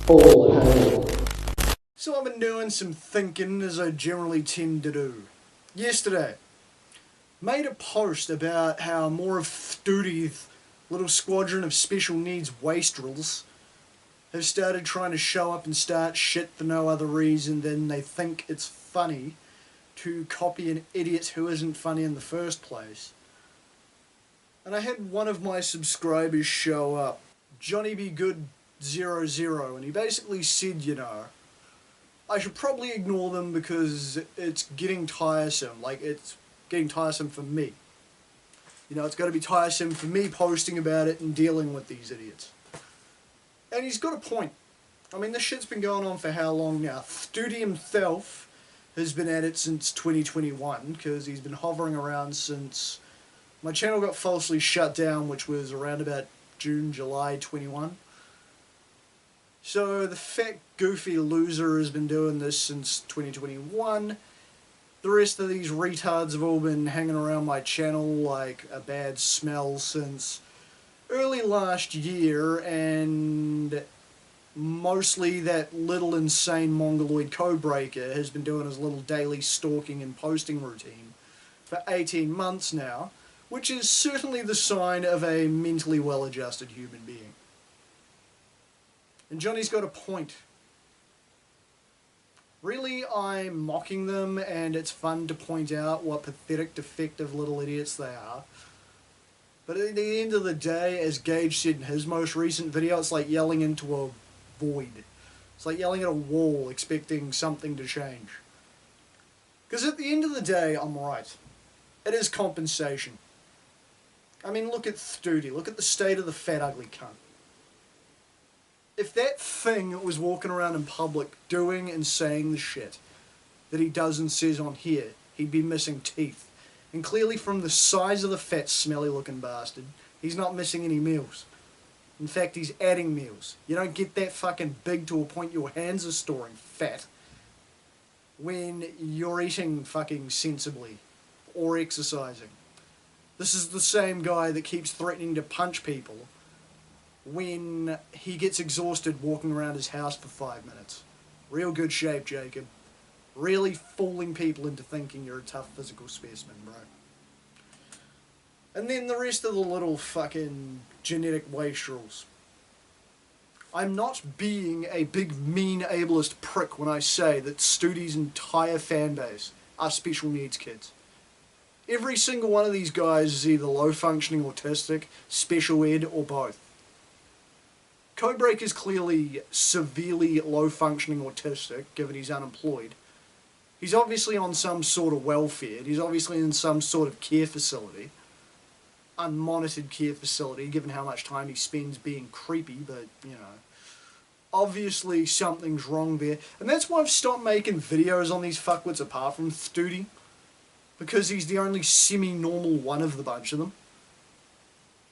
All hail. So I've been doing some thinking, as I generally tend to do. Yesterday, made a post about how more of Thuduckie's little squadron of special needs wastrels have started trying to show up and start shit for no other reason than they think it's funny to copy an idiot who isn't funny in the first place. And I had one of my subscribers show up, Johnny Be Good 00, and he basically said, I should probably ignore them because it's getting tiresome. Like, it's getting tiresome for me. It's got to be tiresome for me posting about it and dealing with these idiots. And he's got a point. I mean, this shit's been going on for how long now? Thuduckie himself has been at it since 2021, because he's been hovering around since my channel got falsely shut down, which was around about June, July 21. So the fat, goofy loser has been doing this since 2021. The rest of these retards have all been hanging around my channel like a bad smell since early last year, and mostly that little insane mongoloid codebreaker has been doing his little daily stalking and posting routine for 18 months now, which is certainly the sign of a mentally well-adjusted human being. And Johnny's got a point. Really, I'm mocking them, and it's fun to point out what pathetic, defective little idiots they are. But at the end of the day, as Gage said in his most recent video, it's like yelling into a void. It's like yelling at a wall, expecting something to change. Because at the end of the day, I'm right. It is compensation. I mean, look at Thuduckie. Look at the state of the fat, ugly cunt. If that thing was walking around in public doing and saying the shit that he does and says on here, he'd be missing teeth. And clearly from the size of the fat, smelly looking bastard, he's not missing any meals. In fact, he's adding meals. You don't get that fucking big to a point your hands are storing fat when you're eating fucking sensibly or exercising. This is the same guy that keeps threatening to punch people when he gets exhausted walking around his house for 5 minutes. Real good shape, Jacob. Really fooling people into thinking you're a tough physical specimen, bro. And then the rest of the little fucking genetic wastrels. I'm not being a big, mean, ableist prick when I say that Thuduckie's entire fanbase are special needs kids. Every single one of these guys is either low-functioning autistic, special ed, or both. Codebreaker's clearly severely low-functioning autistic, given he's unemployed. He's obviously on some sort of welfare. He's obviously in some sort of care facility. Unmonitored care facility, given how much time he spends being creepy, but, obviously something's wrong there. And that's why I've stopped making videos on these fuckwits apart from Thuduckie, because he's the only semi-normal one of the bunch of them.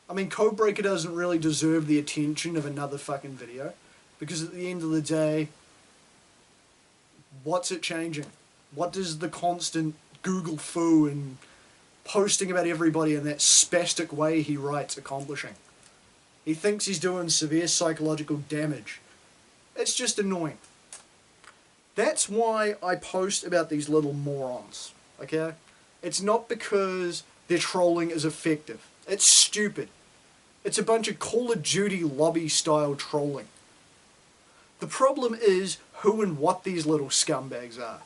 I mean, Codebreaker doesn't really deserve the attention of another fucking video, because at the end of the day, what's it changing? What does the constant Google foo and posting about everybody in that spastic way he writes accomplishing? He thinks he's doing severe psychological damage. It's just annoying. That's why I post about these little morons, okay? It's not because their trolling is effective. It's stupid. It's a bunch of Call of Duty lobby-style trolling. The problem is who and what these little scumbags are.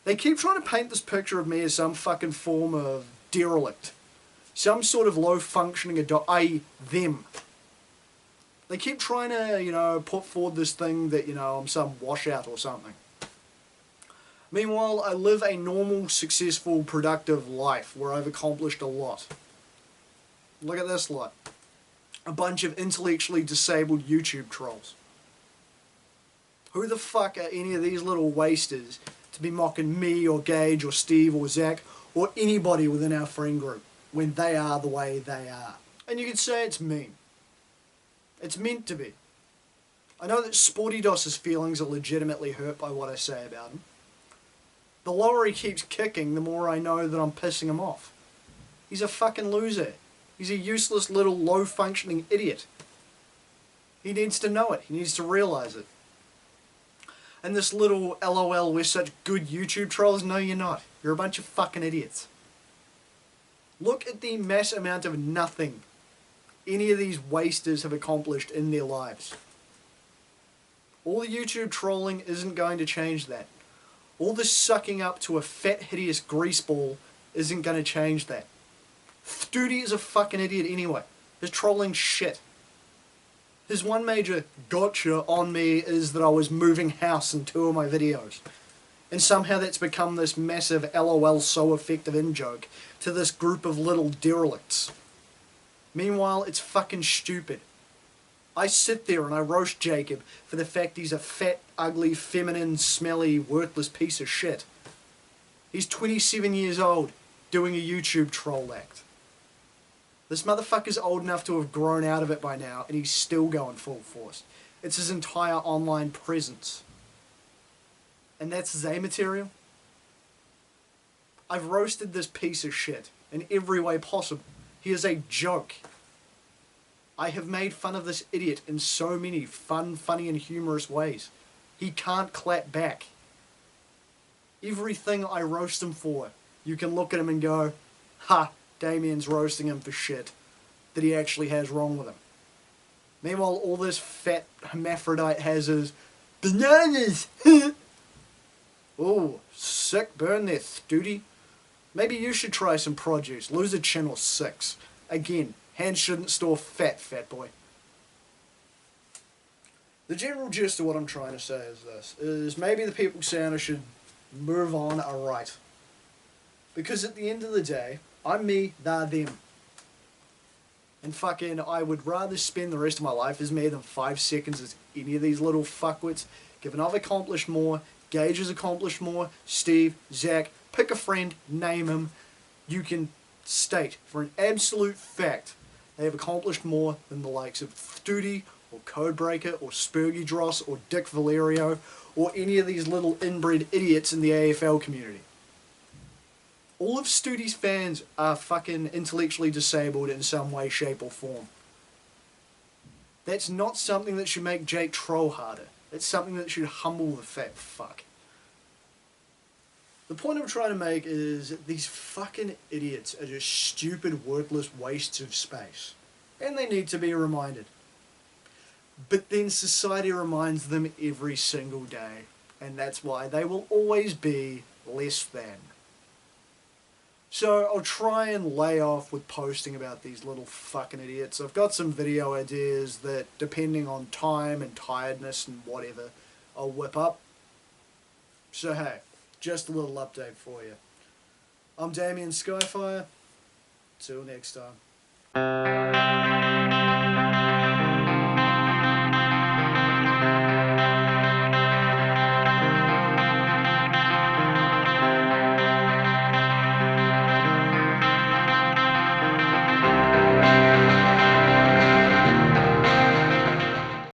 They keep trying to paint this picture of me as some fucking form of derelict. Some sort of low-functioning adult, i.e. them. They keep trying to, put forward this thing that, I'm some washout or something. Meanwhile, I live a normal, successful, productive life where I've accomplished a lot. Look at this lot. A bunch of intellectually disabled YouTube trolls. Who the fuck are any of these little wasters to be mocking me or Gage or Steve or Zach or anybody within our friend group when they are the way they are? And you could say it's mean. It's meant to be. I know that Sporty Doss's feelings are legitimately hurt by what I say about him. The lower he keeps kicking, the more I know that I'm pissing him off. He's a fucking loser. He's a useless little low-functioning idiot. He needs to know it. He needs to realize it. And this little LOL, we're such good YouTube trolls. No, you're not. You're a bunch of fucking idiots. Look at the mass amount of nothing any of these wasters have accomplished in their lives. All the YouTube trolling isn't going to change that. All this sucking up to a fat, hideous greaseball isn't going to change that. Turduckie is a fucking idiot anyway. His trolling's shit. His one major gotcha on me is that I was moving house in 2 of my videos. And somehow that's become this massive LOL so effective in-joke to this group of little derelicts. Meanwhile, it's fucking stupid. I sit there and I roast Jacob for the fact he's a fat, ugly, feminine, smelly, worthless piece of shit. He's 27 years old, doing a YouTube troll act. This motherfucker's old enough to have grown out of it by now, and he's still going full force. It's his entire online presence. And that's Zay material? I've roasted this piece of shit in every way possible. He is a joke. I have made fun of this idiot in so many fun, funny, and humorous ways. He can't clap back. Everything I roast him for, you can look at him and go, ha, Damian's roasting him for shit that he actually has wrong with him. Meanwhile, all this fat hermaphrodite has is bananas. Oh, sick burn there, Turduckie. Maybe you should try some produce. Lose a chin or 6. Again, hands shouldn't store fat, fat boy. The general gist of what I'm trying to say is this, is maybe the people saying I should move on are right. Because at the end of the day, I'm me, they're them. And fucking, I would rather spend the rest of my life as me than 5 seconds as any of these little fuckwits. Given I've accomplished more, Gage has accomplished more, Steve, Zach, pick a friend, name him. You can state for an absolute fact they have accomplished more than the likes of Turduckie, or Codebreaker, or Spurgy Dross, or Dick Valerio, or any of these little inbred idiots in the AFL community. All of Turduckie's fans are fucking intellectually disabled in some way, shape, or form. That's not something that should make Jake troll harder. It's something that should humble the fat fuck. The point I'm trying to make is that these fucking idiots are just stupid, worthless wastes of space. And they need to be reminded. But then society reminds them every single day. And that's why they will always be less than. So I'll try and lay off with posting about these little fucking idiots. I've got some video ideas that, depending on time and tiredness and whatever, I'll whip up. So hey, just a little update for you. I'm Damian Skyfire. Till next time.